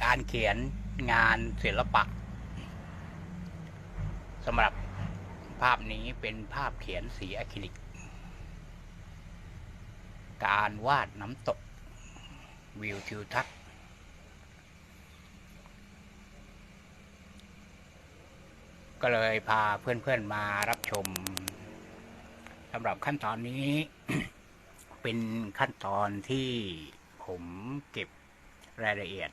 การเขียนงานศิลปะสำหรับภาพนี้เป็นภาพเขียนสีอะคริลิกการวาดน้ำตกวิวทิวทัศน์ก็เลยพาเพื่อนๆมารับชมสำหรับขั้นตอนนี้ เป็นขั้นตอนที่ผมเก็บรายละเอียด